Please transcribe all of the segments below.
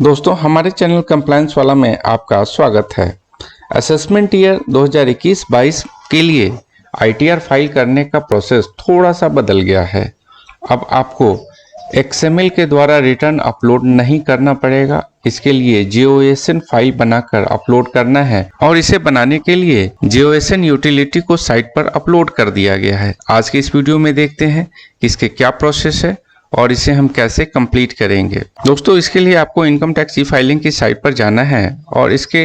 दोस्तों हमारे channel compliance वाला में आपका स्वागत है। असेसमेंट ईयर 2021-22 के लिए आईटीआर फाइल करने का प्रोसेस थोड़ा सा बदल गया है। अब आपको एक्सएमएल के द्वारा रिटर्न अपलोड नहीं करना पड़ेगा। इसके लिए जीओएसएन फाइल बनाकर अपलोड करना है और इसे बनाने के लिए जीओएसएन यूटिलिटी को साइट पर अपलोड कर दिया गया है। आज के इस वीडियो में देखते हैं कि इसके क्या प्रोसेस है और इसे हम कैसे कंप्लीट करेंगे। दोस्तों इसके लिए आपको इनकम टैक्स ई फाइलिंग की साइट पर जाना है और इसके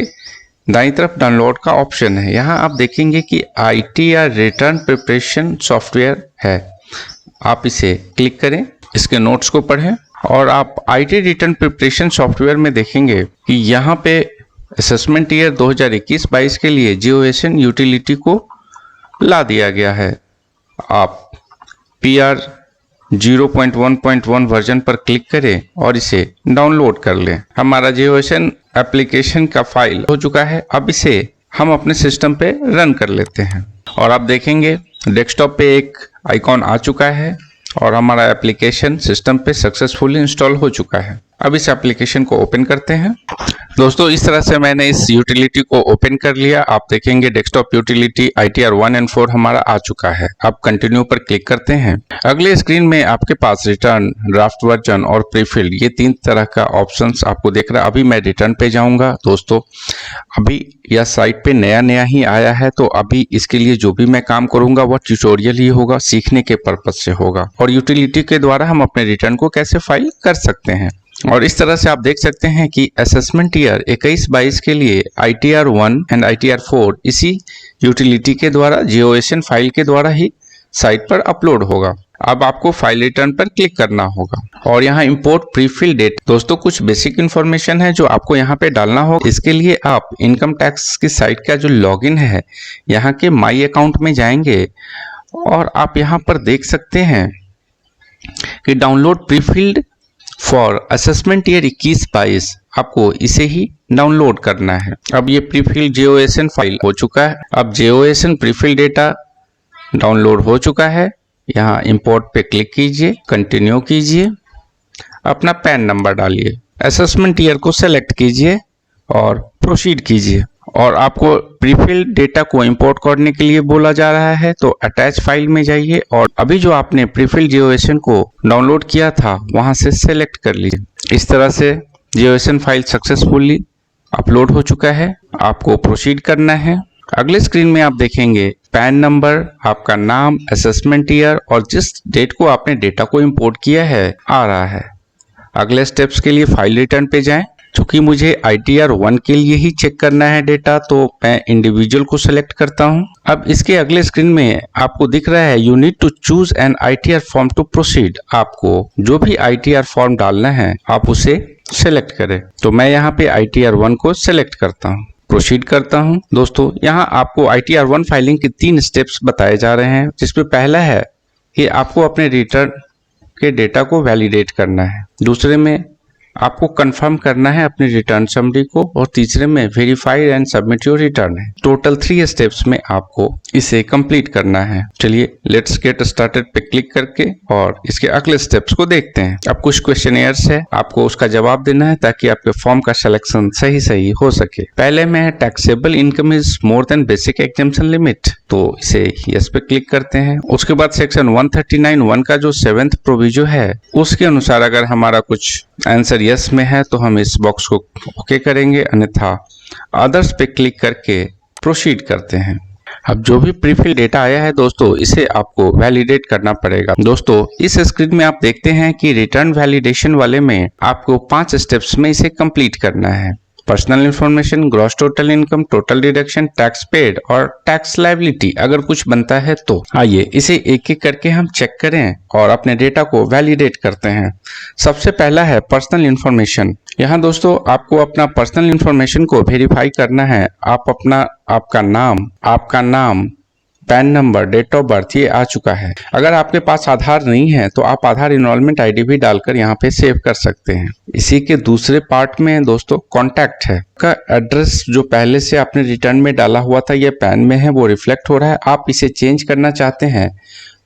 दाईं तरफ डाउनलोड का ऑप्शन है। यहाँ आप देखेंगे कि आईटीआर रिटर्न प्रिपरेशन सॉफ्टवेयर है। आप इसे क्लिक करें, इसके नोट्स को पढ़ें और आप आईटी रिटर्न प्रिपरेशन सॉफ्टवेयर में देखेंगे कि यहाँ पे असेसमेंट ईयर 2021-22 के लिए जीओएसएन यूटिलिटी को ला दिया गया है। आप PR 0.1.1 वर्जन पर क्लिक करें और इसे डाउनलोड कर लें। हमारा जीओएसएन एप्लीकेशन का फाइल हो चुका है। अब इसे हम अपने सिस्टम पे रन कर लेते हैं और आप देखेंगे डेस्कटॉप पे एक आइकॉन आ चुका है और हमारा एप्लीकेशन सिस्टम पे सक्सेसफुली इंस्टॉल हो चुका है। अब इस एप्लीकेशन को ओपन करते हैं। दोस्तों इस तरह से मैंने इस यूटिलिटी को ओपन कर लिया। आप देखेंगे डेस्कटॉप यूटिलिटी ITR 1 और 4 हमारा आ चुका है। अब कंटिन्यू पर क्लिक करते हैं। अगले स्क्रीन में आपके पास रिटर्न, ड्राफ्ट वर्जन और प्रीफिल्ड ये 3 तरह का ऑप्शंस आपको देख रहा है। अभी मैं रिटर्न पे जाऊंगा। दोस्तों अभी यह साइट पे नया ही आया है, तो अभी इसके लिए जो भी मैं काम करूंगा वह ट्यूटोरियल ही होगा, सीखने के पर्पज से होगा और यूटिलिटी के द्वारा हम अपने रिटर्न को कैसे फाइल कर सकते हैं। और इस तरह से आप देख सकते हैं कि असेसमेंट ईयर 21-22 के लिए ITR 1 एंड ITR 4 इसी यूटिलिटी के द्वारा जीओएसएन फाइल के द्वारा ही साइट पर अपलोड होगा। अब आपको फाइल रिटर्न पर क्लिक करना होगा और यहाँ इंपोर्ट प्रीफिल्ड डेट। दोस्तों कुछ बेसिक इन्फॉर्मेशन है जो आपको यहाँ पे डालना होगा। इसके लिए आप इनकम टैक्स की साइट का जो लॉगिन है यहाँ के माई अकाउंट में जाएंगे और आप यहाँ पर देख सकते हैं कि download prefilled for assessment year 21-22 आपको इसे ही डाउनलोड करना है। अब ये प्रीफिल्ड जीओएसएन फाइल हो चुका है। अब जीओएसएन प्रीफिल्ड डेटा डाउनलोड हो चुका है। यहाँ इंपोर्ट पे क्लिक कीजिए, कंटिन्यू कीजिए, अपना पैन नंबर डालिए, असेसमेंट ईयर को सेलेक्ट कीजिए और प्रोसीड कीजिए। और आपको प्रीफिल्ड डेटा को इंपोर्ट करने के लिए बोला जा रहा है, तो अटैच फाइल में जाइए और अभी जो आपने प्रीफिल्ड जीओएसएन को डाउनलोड किया था वहां से सेलेक्ट कर लीजिए। इस तरह से जीओएसएन फाइल सक्सेसफुली अपलोड हो चुका है। आपको प्रोसीड करना है। अगले स्क्रीन में आप देखेंगे पैन नंबर, आपका नाम, असेसमेंट ईयर और जिस डेट को आपने डेटा को इंपोर्ट किया है आ रहा है। अगले स्टेप्स के लिए फाइल रिटर्न पे जाएं। चूंकि मुझे ITR 1 के लिए ही चेक करना है डेटा, तो मैं इंडिविजुअल को सिलेक्ट करता हूं। अब इसके अगले स्क्रीन में आपको दिख रहा है you need to choose an ITR form to proceed. आपको जो भी ITR फॉर्म डालना है आप उसे सिलेक्ट करें। तो मैं यहाँ पे ITR 1 को सिलेक्ट करता हूँ, प्रोसीड करता हूँ। दोस्तों यहाँ आपको ITR 1 फाइलिंग के 3 स्टेप्स बताए जा रहे हैं, जिसमें पहला है कि आपको अपने रिटर्न के डेटा को वैलिडेट करना है, दूसरे में आपको कंफर्म करना है अपनी रिटर्न समरी को और तीसरे में verify and submit your return है। टोटल 3 स्टेप्स में आपको इसे कंप्लीट करना है। चलिए लेट्स गेट स्टार्टेड पे क्लिक करके और इसके अगले स्टेप्स को देखते हैं। अब कुछ क्वेश्चनियर्स है, आपको उसका जवाब देना है ताकि आपके फॉर्म का सिलेक्शन सही हो सके। पहले में taxable income is more than basic exemption limit, तो इसे यस पे क्लिक करते हैं। उसके बाद सेक्शन 139(1) का जो 7th प्रोविजो है उसके अनुसार अगर हमारा कुछ आंसर यस में है तो हम इस बॉक्स को ओके करेंगे, अन्यथा अदर्स पे क्लिक करके प्रोसीड करते हैं। अब जो भी प्रीफिल डेटा आया है दोस्तों इसे आपको वैलिडेट करना पड़ेगा। दोस्तों इस स्क्रीन में आप देखते हैं कि रिटर्न वैलिडेशन वाले में आपको 5 स्टेप्स में इसे कंप्लीट करना है। Personal information, gross total income, total deduction, tax paid और टैक्स लायबिलिटी अगर कुछ बनता है तो। आइए इसे एक एक करके हम चेक करें और अपने डेटा को वैलिडेट करते हैं। सबसे पहला है पर्सनल इंफॉर्मेशन। यहाँ दोस्तों आपको अपना पर्सनल इंफॉर्मेशन को वेरीफाई करना है। आपका नाम, PAN number, date of birth ये आ चुका है। अगर आपके पास आधार नहीं है तो आप आधार इनरोलमेंट ID भी डालकर यहाँ पे सेव कर सकते हैं। इसी के दूसरे पार्ट में दोस्तों कॉन्टैक्ट है। का एड्रेस जो पहले से आपने रिटर्न में डाला हुआ था ये पैन में है, वो रिफ्लेक्ट हो रहा है। आप इसे चेंज करना चाहते हैं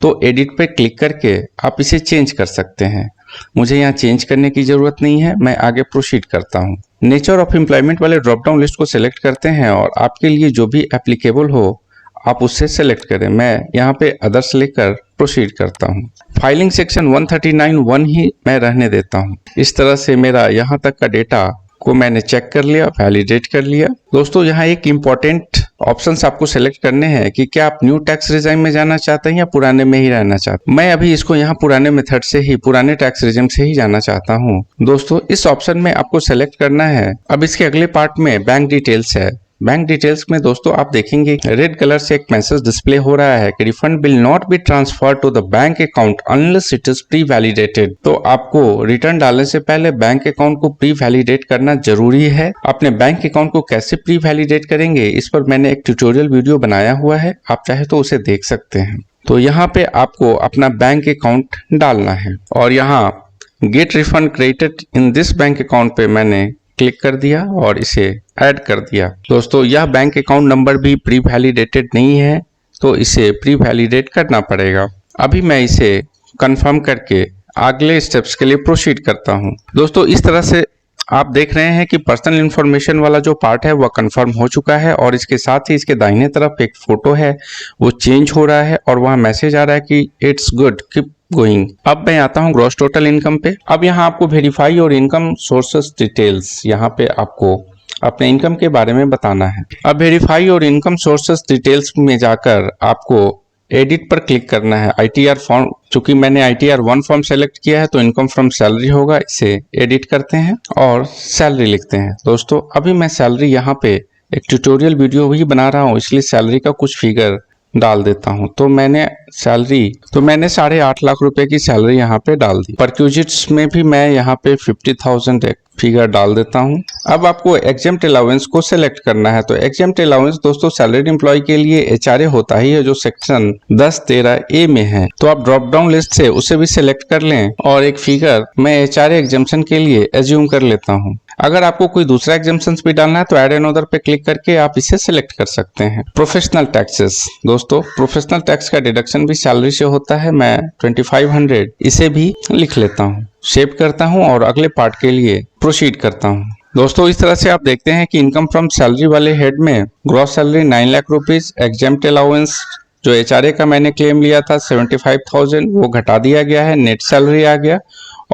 तो एडिट पे क्लिक करके आप इसे चेंज कर सकते हैं। मुझे यहाँ चेंज करने की ज़रूरत नहीं है, मैं आगे प्रोसीड करता हूँ। नेचर ऑफ एम्प्लॉयमेंट वाले ड्रॉप डाउन लिस्ट को सिलेक्ट करते हैं और आपके लिए जो भी एप्लीकेबल हो आप उससे सेलेक्ट करें। मैं यहाँ पे अदर्स लेकर प्रोसीड करता हूँ। फाइलिंग सेक्शन 139(1) ही मैं रहने देता हूँ। इस तरह से मेरा यहाँ तक का डेटा को मैंने चेक कर लिया, वैलिडेट कर लिया। दोस्तों यहाँ एक इम्पॉर्टेंट ऑप्शंस आपको सेलेक्ट करने हैं कि क्या आप न्यू टैक्स रिजाइम में जाना चाहते हैं या पुराने में ही रहना चाहते हैं। मैं अभी इसको यहाँ पुराने मेथड से ही, पुराने टैक्स रिजिम से ही जाना चाहता हूँ। दोस्तों इस ऑप्शन में आपको सेलेक्ट करना है। अब इसके अगले पार्ट में बैंक डिटेल्स है। बैंक डिटेल्स में दोस्तों आप देखेंगे रेड कलर से एक मैसेज डिस्प्ले हो रहा है कि refund will not be transfer to the bank account unless it is pre validated. तो आपको रिटर्न डालने से पहले बैंक अकाउंट को प्री वैलिडेट करना जरूरी है। अपने बैंक अकाउंट को कैसे प्री वैलिडेट करेंगे इस पर मैंने एक ट्यूटोरियल वीडियो बनाया हुआ है, आप चाहे तो उसे देख सकते हैं। तो यहाँ पे आपको अपना बैंक अकाउंट डालना है और यहाँ get refund credited in this bank account पे मैंने क्लिक कर दिया और इसे ऐड कर दिया। दोस्तों यह बैंक अकाउंट नंबर भी प्री वैलिडेटेड नहीं है तो इसे प्री वैलिडेट करना पड़ेगा। अभी मैं इसे कंफर्म करके अगले स्टेप्स के लिए प्रोसीड करता हूं। दोस्तों इस तरह से आप देख रहे हैं कि पर्सनल इंफॉर्मेशन वाला जो पार्ट है वह कंफर्म हो चुका है और इसके साथ ही इसके दाहिने तरफ एक फोटो है वो चेंज हो रहा है और वहाँ मैसेज आ रहा है कि इट्स गुड कीप गोइंग। अब मैं आता हूँ ग्रॉस टोटल इनकम पे। अब यहाँ आपको वेरीफाई और इनकम सोर्सेस डिटेल्स, यहाँ पे आपको अपने इनकम के बारे में बताना है। अब वेरीफाई और इनकम सोर्सेस डिटेल्स में जाकर आपको एडिट पर क्लिक करना है। ITR फॉर्म, चूंकि मैंने ITR 1 फॉर्म सेलेक्ट किया है तो इनकम फ्रॉम सैलरी होगा, इसे एडिट करते हैं और सैलरी लिखते हैं। दोस्तों अभी मैं सैलरी यहाँ पे एक ट्यूटोरियल वीडियो भी बना रहा हूँ इसलिए सैलरी का कुछ फिगर डाल देता हूं। तो मैंने 8.5 लाख रुपए की सैलरी यहाँ पे डाल दी। परक्यूजिट्स में भी मैं यहाँ पे 50,000 एक फिगर डाल देता हूं। अब आपको एग्जेम्प्ट अलाउंस को सिलेक्ट करना है। तो एग्जेम्प्ट अलाउंस दोस्तों सैलरीड एम्प्लॉय के लिए HRA होता ही है जो सेक्शन 10(13)A में है। तो आप ड्रॉप डाउन लिस्ट से उसे भी सिलेक्ट कर लें और एक फिगर मैं HRA एग्जेम्पशन के लिए एज्यूम कर लेता हूँ। अगर आपको कोई दूसरा एग्जेम्पशन भी डालना है तो ऐड अनदर पे क्लिक करके आप इसे सिलेक्ट कर सकते हैं। प्रोफेशनल टैक्सेस, दोस्तों प्रोफेशनल टैक्स का डिडक्शन भी सैलरी से होता है। मैं 2500 इसे भी लिख लेता हूँ, सेव करता हूँ और अगले पार्ट के लिए प्रोसीड करता हूँ। दोस्तों इस तरह से आप देखते हैं कि इनकम फ्रॉम सैलरी वाले हेड में gross salary 9 lakh rupees, exempt allowance जो HRA का मैंने क्लेम लिया था 75,000 वो घटा दिया गया है, नेट सैलरी आ गया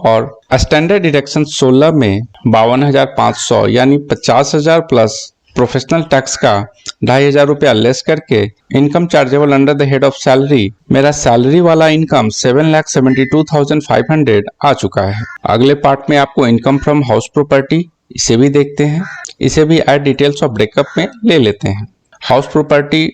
और स्टैंडर्ड डिडक्शन 16 में 52,500 यानी 50,000 प्लस प्रोफेशनल टैक्स का 2,500 रुपया लेस करके income chargeable under the head of salary मेरा सैलरी वाला इनकम 7,72,500 आ चुका है। अगले पार्ट में आपको इनकम फ्रॉम हाउस प्रॉपर्टी, इसे भी देखते हैं। इसे भी ऐड डिटेल्स ऑफ ब्रेकअप में ले लेते हैं। हाउस प्रॉपर्टी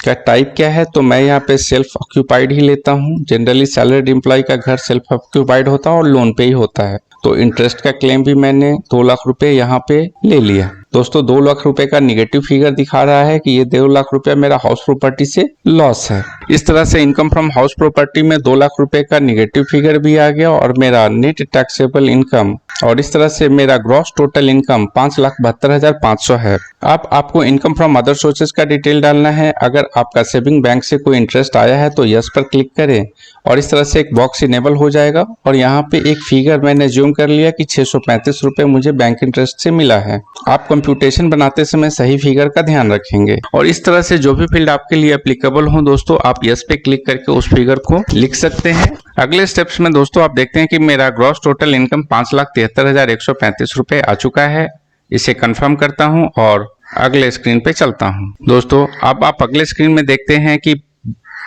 का टाइप क्या है तो मैं यहाँ पे सेल्फ ऑक्यूपाइड ही लेता हूँ। जनरली सैलरीड एम्प्लॉय का घर सेल्फ ऑक्यूपाइड होता है और लोन पे ही होता है। तो इंटरेस्ट का क्लेम भी मैंने 2 लाख रुपए यहाँ पे ले लिया। दोस्तों 2 लाख रुपए का निगेटिव फिगर दिखा रहा है कि ये 2 लाख रुपया मेरा हाउस प्रॉपर्टी से लॉस है। इस तरह से इनकम फ्रॉम हाउस प्रॉपर्टी में 2 लाख रुपए का निगेटिव फिगर भी आ गया और मेरा नेट टैक्सेबल इनकम और इस तरह से मेरा ग्रॉस टोटल इनकम 5,72,500 है। अब आपको इनकम फ्रॉम अदर सोर्सेज का डिटेल डालना है। अगर आपका सेविंग बैंक से कोई इंटरेस्ट आया है तो यस पर क्लिक करें और इस तरह से एक बॉक्स इनेबल हो जाएगा और यहाँ पे एक फिगर मैंने ज्यूम कर लिया कि 635 रुपए मुझे बैंक इंटरेस्ट से मिला है। आप कंप्यूटेशन बनाते समय सही फिगर का ध्यान रखेंगे और इस तरह से जो भी फील्ड आपके लिए एप्लीकेबल हो दोस्तों आप यस पे क्लिक करके उस फिगर को लिख सकते हैं। अगले स्टेप्स में दोस्तों आप देखते हैं कि मेरा ग्रॉस टोटल इनकम 5,73,135 रुपए आ चुका है। इसे कंफर्म करता हूं और अगले स्क्रीन पे चलता हूं। दोस्तों अब आप अगले स्क्रीन में देखते हैं कि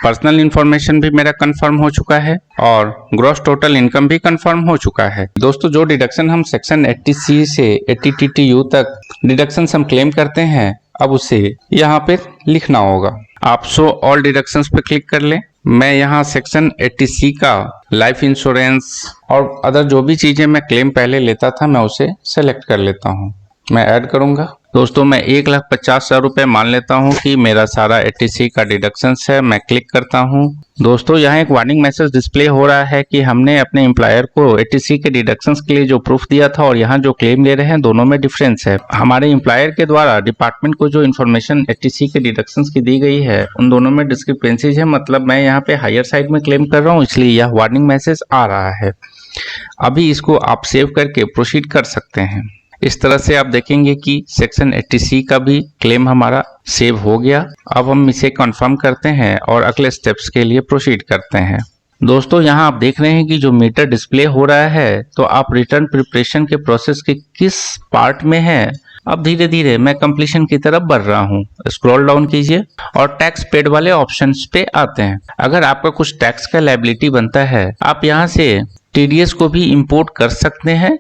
पर्सनल इंफॉर्मेशन भी मेरा कंफर्म हो चुका है और ग्रॉस टोटल इनकम भी कंफर्म हो चुका है। दोस्तों जो डिडक्शन हम सेक्शन 80C से 80TTU तक डिडक्शन हम क्लेम करते हैं अब उसे यहाँ पे लिखना होगा। आप शो ऑल डिडक्शंस पे क्लिक कर लें। मैं यहाँ सेक्शन 80C का लाइफ इंश्योरेंस और अदर जो भी चीजें मैं क्लेम पहले लेता था मैं उसे सेलेक्ट कर लेता हूँ। मैं ऐड करूंगा। दोस्तों मैं 1,50,000 रुपए मान लेता हूं कि मेरा सारा 80C का डिडक्शंस है। मैं क्लिक करता हूं। दोस्तों यहाँ एक वार्निंग मैसेज डिस्प्ले हो रहा है कि हमने अपने एम्प्लॉयर को 80C के डिडक्शंस के लिए जो प्रूफ दिया था और यहाँ जो क्लेम ले रहे हैं दोनों में डिफरेंस है। हमारे एम्प्लॉयर के द्वारा डिपार्टमेंट को जो इन्फॉर्मेशन 80C के डिडक्शंस की दी गई है उन दोनों में डिस्क्रिपेंसीज है। मतलब मैं यहाँ पे हायर साइड में क्लेम कर रहा हूँ इसलिए यह वार्निंग मैसेज आ रहा है। अभी इसको आप सेव करके प्रोसीड कर सकते हैं। इस तरह से आप देखेंगे कि सेक्शन 80C का भी क्लेम हमारा सेव हो गया। अब हम इसे कंफर्म करते हैं और अगले स्टेप्स के लिए प्रोसीड करते हैं। दोस्तों यहाँ आप देख रहे हैं कि जो मीटर डिस्प्ले हो रहा है, तो आप रिटर्न प्रिपरेशन के प्रोसेस के किस पार्ट में हैं। अब धीरे धीरे मैं कंप्लीशन की तरफ बढ़ रहा हूँ। स्क्रॉल डाउन कीजिए और टैक्स पेड वाले ऑप्शंस पे आते हैं। अगर आपका कुछ टैक्स का लायबिलिटी बनता है, आप यहाँ से TDS को भी इंपोर्ट कर सकते हैं।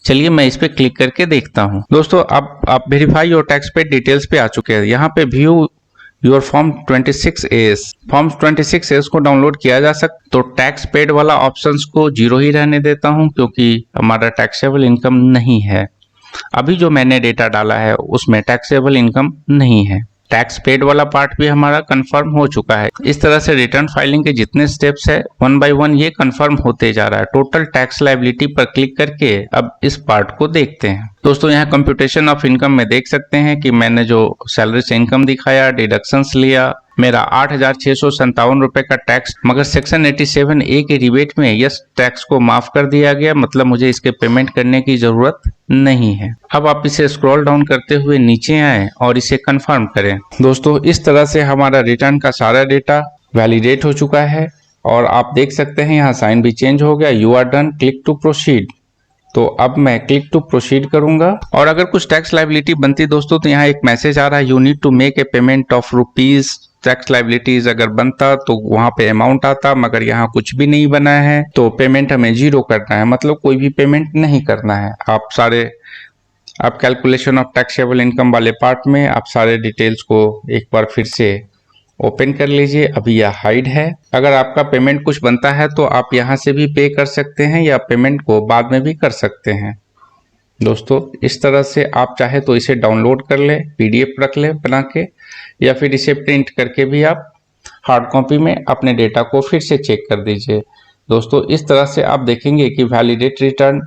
चलिए मैं इस पे क्लिक करके देखता हूँ। दोस्तों अब आप वेरीफाई और टैक्स पेड डिटेल्स पे आ चुके हैं। यहाँ पे view your form 26AS, form 26AS को डाउनलोड किया जा सकता। तो टैक्स पेड वाला ऑप्शंस को 0 ही रहने देता हूँ, क्योंकि हमारा टैक्सेबल इनकम नहीं है। अभी जो मैंने डेटा डाला है उसमें टैक्सेबल इनकम नहीं है। टैक्स पेड वाला पार्ट भी हमारा कंफर्म हो चुका है। इस तरह से रिटर्न फाइलिंग के जितने स्टेप्स है 1 बाय 1 ये कंफर्म होते जा रहा है। टोटल टैक्स लायबिलिटी पर क्लिक करके अब इस पार्ट को देखते हैं। दोस्तों यहाँ कंप्यूटेशन ऑफ इनकम में देख सकते हैं कि मैंने जो सैलरी से इनकम दिखाया, डिडक्शंस लिया, मेरा 8,657 रुपए का टैक्स, मगर सेक्शन 87A के रिबेट में यस टैक्स को माफ कर दिया गया, मतलब मुझे इसके पेमेंट करने की जरूरत नहीं है। अब आप इसे स्क्रॉल डाउन करते हुए नीचे आए और इसे कंफर्म करें। दोस्तों इस तरह से हमारा रिटर्न का सारा डेटा वैलिडेट हो चुका है और आप देख सकते हैं यहाँ साइन भी चेंज हो गया। You are done, click to proceed. तो अब मैं क्लिक टू प्रोसीड करूंगा। और अगर कुछ टैक्स लायबिलिटी बनती दोस्तों, तो यहाँ एक मैसेज आ रहा है, you need to make a payment of rupees tax liabilities. अगर बनता तो वहां पे अमाउंट आता, मगर यहाँ कुछ भी नहीं बना है, तो पेमेंट हमें 0 करना है, मतलब कोई भी पेमेंट नहीं करना है। आप कैलकुलेशन ऑफ टैक्सेबल इनकम वाले पार्ट में आप सारे डिटेल्स को एक बार फिर से ओपन कर लीजिए। अभी यह हाइड है। अगर आपका पेमेंट कुछ बनता है तो आप यहाँ से भी पे कर सकते हैं या पेमेंट को बाद में भी कर सकते हैं। दोस्तों इस तरह से आप चाहे तो इसे डाउनलोड कर ले, PDF रख ले बना के, या फिर इसे प्रिंट करके भी आप हार्ड कॉपी में अपने डेटा को फिर से चेक कर दीजिए। दोस्तों इस तरह से आप देखेंगे कि वैलिडेट रिटर्न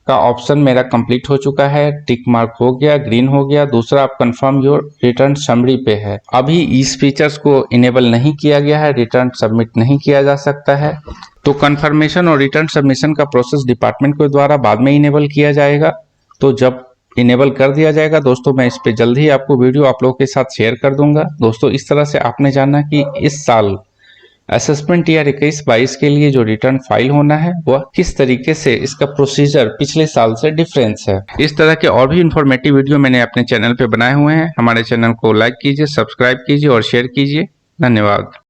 का ऑप्शन मेरा कंप्लीट हो चुका है। टिक मार्क हो गया, ग्रीन हो गया। दूसरा आप कंफर्म योर रिटर्न समरी पे है। अभी इस फीचर्स को इनेबल नहीं किया गया है, रिटर्न सबमिट नहीं किया जा सकता है। तो कंफर्मेशन और रिटर्न सबमिशन का प्रोसेस डिपार्टमेंट के द्वारा बाद में इनेबल किया जाएगा। तो जब इनेबल कर दिया जाएगा दोस्तों, मैं इस पे जल्द ही आपको वीडियो आप लोगों के साथ शेयर कर दूंगा। दोस्तों इस तरह से आपने जाना कि इस साल असेसमेंट ईयर 21-22 के लिए जो रिटर्न फाइल होना है वह किस तरीके से इसका प्रोसीजर पिछले साल से डिफरेंस है। इस तरह के और भी इंफॉर्मेटिव वीडियो मैंने अपने चैनल पे बनाए हुए हैं। हमारे चैनल को लाइक कीजिए, सब्सक्राइब कीजिए और शेयर कीजिए। धन्यवाद।